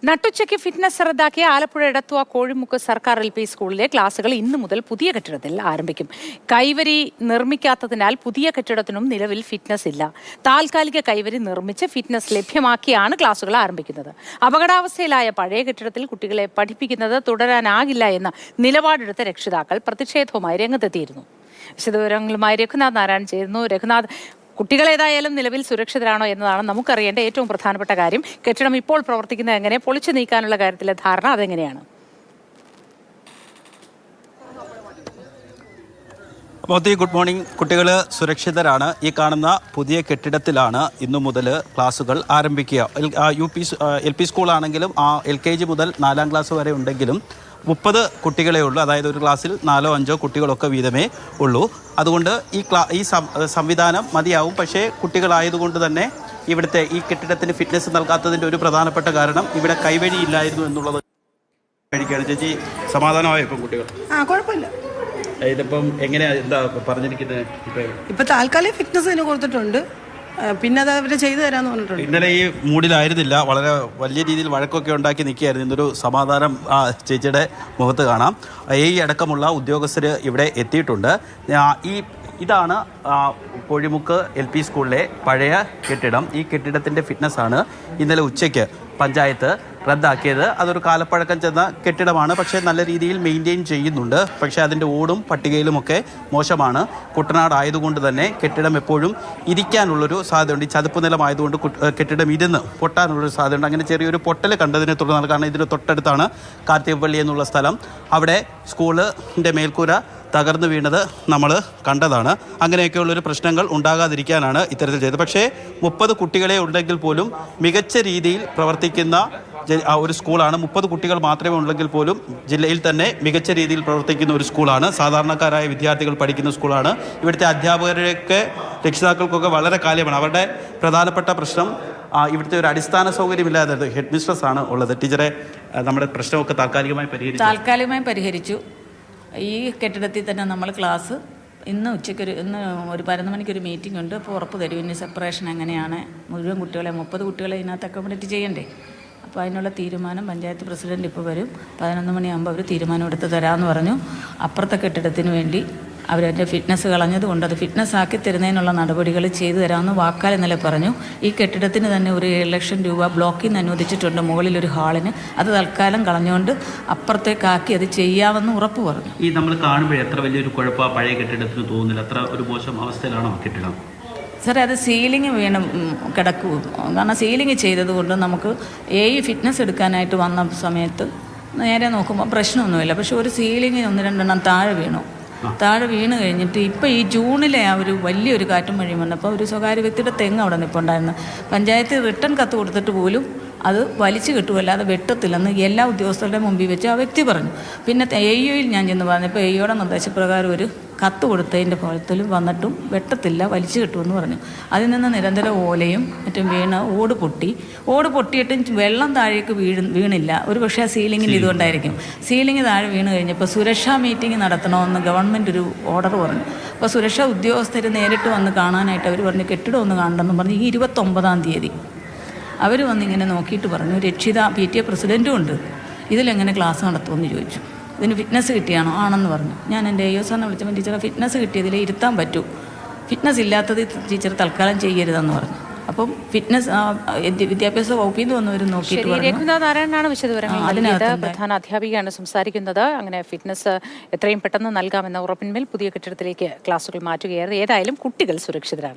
നട്ടുച്ചയ്ക്ക് fitness റദ്ദാക്കിയ ആലപ്പുഴ എടത്വ കോഴിമുക്ക് സർക്കാർ LP സ്കൂളിലെ ക്ലാസുകൾ ഇന്നു മുതൽ പുതിയ കെട്ടിടത്തിൽ ആരംഭിക്കും. കൈവരി നിർമ്മിക്കാത്തതിനാൽ പുതിയ കെട്ടിടത്തിനും നിലവിൽ ഫിറ്റ്നസ് ഇല്ല. താൽക്കാലിക കൈവരി നിർമ്മിച്ച് ഫിറ്റ്നസ് ലഭ്യമാക്കിയാണ് ക്ലാസുകൾ ആരംഭിക്കുന്നത്. അപകടാവസ്ഥയിലായ പഴയ കെട്ടിടത്തിൽ കുട്ടികളെ പഠിപ്പിക്കുന്നത് തുടരാനാകില്ല എന്ന നിലപാടെടുത്ത രക്ഷിതാക്കൾ പ്രതിഷേധവുമായി രംഗത്തെത്തിയിരുന്നു. വിശദവിവരങ്ങളുമായി രഘുനാഥ് നാരായണൻ ചേരുന്നു. രഘുനാഥ്, കുട്ടികൾ ഏതായാലും നിലവിൽ സുരക്ഷിതരാണോ എന്നതാണ് നമുക്കറിയേണ്ട ഏറ്റവും പ്രധാനപ്പെട്ട കാര്യം. കെട്ടിടം ഇപ്പോൾ പ്രവർത്തിക്കുന്നത് എങ്ങനെ, പൊളിച്ചു നീക്കാനുള്ള കാര്യത്തിലെ ധാരണ അതെങ്ങനെയാണ്? Modi, good morning. കുട്ടികൾ സുരക്ഷിതരാണ്. ഈ കാണുന്ന പുതിയ കെട്ടിടത്തിലാണ് ഇന്നു മുതൽ ക്ലാസുകൾ ആരംഭിക്കുക. LP സ്കൂളാണെങ്കിലും LKG മുതൽ 4ാം ക്ലാസ് വരെ ഉണ്ടെങ്കിലും 30 കുട്ടികളെ ഉള്ളൂ. അതായത് ഒരു ക്ലാസ്സിൽ 4ഓ 5ഓ കുട്ടികളൊക്കെ വീതമേ ഉള്ളൂ. അതുകൊണ്ട് ഈ സംവിധാനം മതിയാവും. പക്ഷേ കുട്ടികളായതുകൊണ്ട് തന്നെ ഇവിടുത്തെ ഈ കെട്ടിടത്തിന് ഫിറ്റ്നസ് നൽകാത്തതിൻ്റെ ഒരു പ്രധാനപ്പെട്ട കാരണം ഇവിടെ കൈവഴി ഇല്ലായിരുന്നു എന്നുള്ളത് കഴിക്കുകയാണ്. ചേച്ചി, സമാധാനമായോ ഇപ്പം കുട്ടികൾ? കുഴപ്പമില്ല. ഇതിപ്പം എങ്ങനെയാണ്, എന്താ പറഞ്ഞിരിക്കുന്നത്? ഇപ്പം താൽക്കാലിക ഫിറ്റ്നസ് കൊടുത്തിട്ടുണ്ട്, പിന്നെ അത് അവർ ചെയ്തു തരാമെന്ന് പറഞ്ഞിട്ടുണ്ട്. ഇന്നലെ ഈ മൂഡിലായിരുന്നില്ല, വളരെ വലിയ രീതിയിൽ വഴക്കൊക്കെ ഉണ്ടാക്കി നിൽക്കുകയായിരുന്നു. ഇന്നൊരു സമാധാനം ചേച്ചിയുടെ മുഖത്ത് കാണാം. അടക്കമുള്ള ഉദ്യോഗസ്ഥർ ഇവിടെ എത്തിയിട്ടുണ്ട്. ഇതാണ് കോഴിമുക്ക് LP സ്കൂളിലെ പഴയ കെട്ടിടം. ഈ കെട്ടിടത്തിൻ്റെ ഫിറ്റ്നസ്സാണ് ഇന്നലെ ഉച്ചയ്ക്ക് പഞ്ചായത്ത് റദ്ദാക്കിയത്. അതൊരു കാലപ്പഴക്കം ചെന്ന കെട്ടിടമാണ്, പക്ഷേ നല്ല രീതിയിൽ മെയിൻറ്റെയിൻ ചെയ്യുന്നുണ്ട്. പക്ഷേ അതിൻ്റെ ഓടും പട്ടികയിലുമൊക്കെ മോശമാണ്. കുട്ടനാട് ആയതുകൊണ്ട് തന്നെ കെട്ടിടം എപ്പോഴും ഇരിക്കാനുള്ളൊരു സാധ്യതയുണ്ട്. ഈ ചതുപ്പ് നിലമായതുകൊണ്ട് കെട്ടിടം ഇരുന്ന് പൊട്ടാനുള്ളൊരു സാധ്യതയുണ്ട്. അങ്ങനെ ചെറിയൊരു പൊട്ടൽ കണ്ടതിനെ തുടർന്നാണ്. കാരണം ഇതിന് തൊട്ടടുത്താണ് കാർത്തികപ്പള്ളി എന്നുള്ള സ്ഥലം. അവിടെ സ്കൂളിൻ്റെ മേൽക്കൂര തകർന്നു വീണത് നമ്മൾ കണ്ടതാണ്. അങ്ങനെയൊക്കെയുള്ളൊരു പ്രശ്നങ്ങൾ ഉണ്ടാകാതിരിക്കാനാണ് ഇത്തരത്തിൽ ചെയ്തത്. പക്ഷേ 30 കുട്ടികളെ ഉണ്ടെങ്കിൽ പോലും മികച്ച രീതിയിൽ പ്രവർത്തിക്കുന്ന ഒരു സ്കൂളാണ്. 30 കുട്ടികൾ മാത്രമേ ഉള്ളെങ്കിൽ പോലും ജില്ലയിൽ തന്നെ മികച്ച രീതിയിൽ പ്രവർത്തിക്കുന്ന ഒരു സ്കൂളാണ്. സാധാരണക്കാരായ വിദ്യാർത്ഥികൾ പഠിക്കുന്ന സ്കൂളാണ്. ഇവിടുത്തെ അധ്യാപകരൊക്കെ രക്ഷിതാക്കൾക്കൊക്കെ വളരെ കാര്യമാണ്. അവരുടെ പ്രധാനപ്പെട്ട പ്രശ്നം ഇവിടുത്തെ ഒരു അടിസ്ഥാന സൗകര്യമില്ലാതെ ഹെഡ് മിസ്ട്രസ് ആണ് ഉള്ളത്. ടീച്ചറെ, നമ്മുടെ പ്രശ്നമൊക്കെ താൽക്കാലികമായി പരിഹരിച്ചു. ഈ കെട്ടിടത്തിൽ തന്നെ നമ്മൾ ക്ലാസ് ഇന്ന് ഒരു 11 മണിക്കൊരു മീറ്റിംഗ് ഉണ്ട്. അപ്പോൾ ഉറപ്പ് തരും ഇനി സെപ്പറേഷൻ എങ്ങനെയാണ്. മുഴുവൻ കുട്ടികളെ 30 കുട്ടികളെ ഇതിനകത്ത് അക്കോമഡേറ്റ് ചെയ്യണ്ടേ. അപ്പോൾ അതിനുള്ള തീരുമാനം പഞ്ചായത്ത് പ്രസിഡന്റ് ഇപ്പോൾ വരും. 11 മണിയാകുമ്പോൾ അവർ തീരുമാനം എടുത്ത് തരാമെന്ന് പറഞ്ഞു. അപ്പുറത്തെ കെട്ടിടത്തിന് വേണ്ടി അവരതിൻ്റെ ഫിറ്റ്നസ് കളഞ്ഞതുകൊണ്ട് അത് ഫിറ്റ്നസ് ആക്കി തരുന്നതിനുള്ള നടപടികൾ ചെയ്തു തരാമെന്ന് വാക്കാൽ ഇന്നലെ പറഞ്ഞു. ഈ കെട്ടിടത്തിന് തന്നെ ഒരു 7 ലക്ഷം രൂപ ബ്ലോക്കിൽ നിന്ന് അനുവദിച്ചിട്ടുണ്ട് മുകളിലൊരു ഹാളിന്. അത് തൽക്കാലം കളഞ്ഞുകൊണ്ട് അപ്പുറത്തേക്കാക്കി അത് ചെയ്യാമെന്ന് ഉറപ്പ് പറഞ്ഞു. ഈ നമ്മൾ കാണുമ്പോൾ എത്ര വലിയൊരു കുഴപ്പമാണ് പഴയ കെട്ടിടത്തിന് തോന്നുന്നില്ല. അത്ര ഒരു മോശം അവസ്ഥയിലാണോ കെട്ടിടം? സാറേ, അത് സീലിംഗ് വീണ് കിടക്കും. കാരണം സീലിംഗ് ചെയ്തതുകൊണ്ട് നമുക്ക് ഫിറ്റ്നസ് എടുക്കാനായിട്ട് വന്ന സമയത്ത് നേരെ നോക്കുമ്പോൾ പ്രശ്നമൊന്നുമില്ല. പക്ഷെ ഒരു സീലിംഗ് 1-2 താഴെ വീണ് കഴിഞ്ഞിട്ട് ഇപ്പോൾ ഈ ജൂണിലെ ഒരു വലിയൊരു കാറ്റും മഴയും വന്നപ്പോൾ ഒരു സ്വകാര്യ വ്യക്തിയുടെ തെങ്ങ് അവിടെ നിൽപ്പുണ്ടായിരുന്നു. പഞ്ചായത്ത് റിട്ടേൺ കത്ത് കൊടുത്തിട്ട് പോലും അത് വലിച്ചു കിട്ടുമല്ലാതെ വെട്ടത്തില്ലെന്ന് എല്ലാ ഉദ്യോഗസ്ഥരുടെ മുമ്പിൽ വെച്ച് ആ വ്യക്തി പറഞ്ഞു. പിന്നെ AEOയിൽ ഞാൻ ചെന്ന് പറഞ്ഞപ്പോൾ AEOയുടെ നിർദ്ദേശപ്രകാരം ഒരു കത്ത് കൊടുത്തതിൻ്റെ ഫലത്തിലും വന്നിട്ടും വെട്ടത്തില്ല, വലിച്ചു കിട്ടുമെന്ന് പറഞ്ഞു. അതിൽ നിന്ന് നിരന്തരം ഓലയും മറ്റും വീണ് ഓട് പൊട്ടിയിട്ടും വെള്ളം താഴേക്ക് വീണില്ല. ഒരു പക്ഷേ ആ സീലിങ്ങിന് ഇതുകൊണ്ടായിരിക്കും. സീലിംഗ് താഴെ വീണ് കഴിഞ്ഞപ്പോൾ സുരക്ഷാ മീറ്റിംഗ് നടത്തണമെന്ന് ഗവൺമെൻറ് ഒരു ഓർഡർ പറഞ്ഞു. അപ്പോൾ സുരക്ഷാ ഉദ്യോഗസ്ഥർ നേരിട്ട് വന്ന് കാണാനായിട്ട് അവർ പറഞ്ഞു കെട്ടിടം ഒന്ന് കാണണമെന്ന് പറഞ്ഞ് ഈ 29-ാം തീയതി അവർ വന്നിങ്ങനെ നോക്കിയിട്ട് പറഞ്ഞു, PTA പ്രസിഡൻറ്റും ഉണ്ട്, ഇതിലെങ്ങനെ ക്ലാസ് നടത്തുമെന്ന് ചോദിച്ചു. ഇതിന് ഫിറ്റ്നസ് കിട്ടിയാണോ? ആണെന്ന് പറഞ്ഞു. ഞാൻ എൻ്റെ AO സാറിനെ വിളിച്ചപ്പോൾ ടീച്ചറെ ഫിറ്റ്നസ് കിട്ടിയതിലേ ഇരുത്താൻ പറ്റൂ, ഫിറ്റ്നസ് ഇല്ലാത്തത് ടീച്ചർ തൽക്കാലം ചെയ്യരുതെന്ന് പറഞ്ഞു. അപ്പം ഫിറ്റ്നസ് വിദ്യാഭ്യാസ വകുപ്പിൽ നിന്ന് വന്നവരും നോക്കിയിട്ട് രഘുനാഥ് നാരായണനാണ് വിശദവിവരങ്ങൾ. പ്രധാന അധ്യാപികയാണ് സംസാരിക്കുന്നത്. അങ്ങനെ ഫിറ്റ്നസ് എത്രയും പെട്ടെന്ന് നൽകാമെന്ന ഉറപ്പിന്മേൽ പുതിയ കെട്ടിടത്തിലേക്ക് ക്ലാസുകൾ മാറ്റുകയായിരുന്നു. ഏതായാലും കുട്ടികൾ സുരക്ഷിതരാണ്.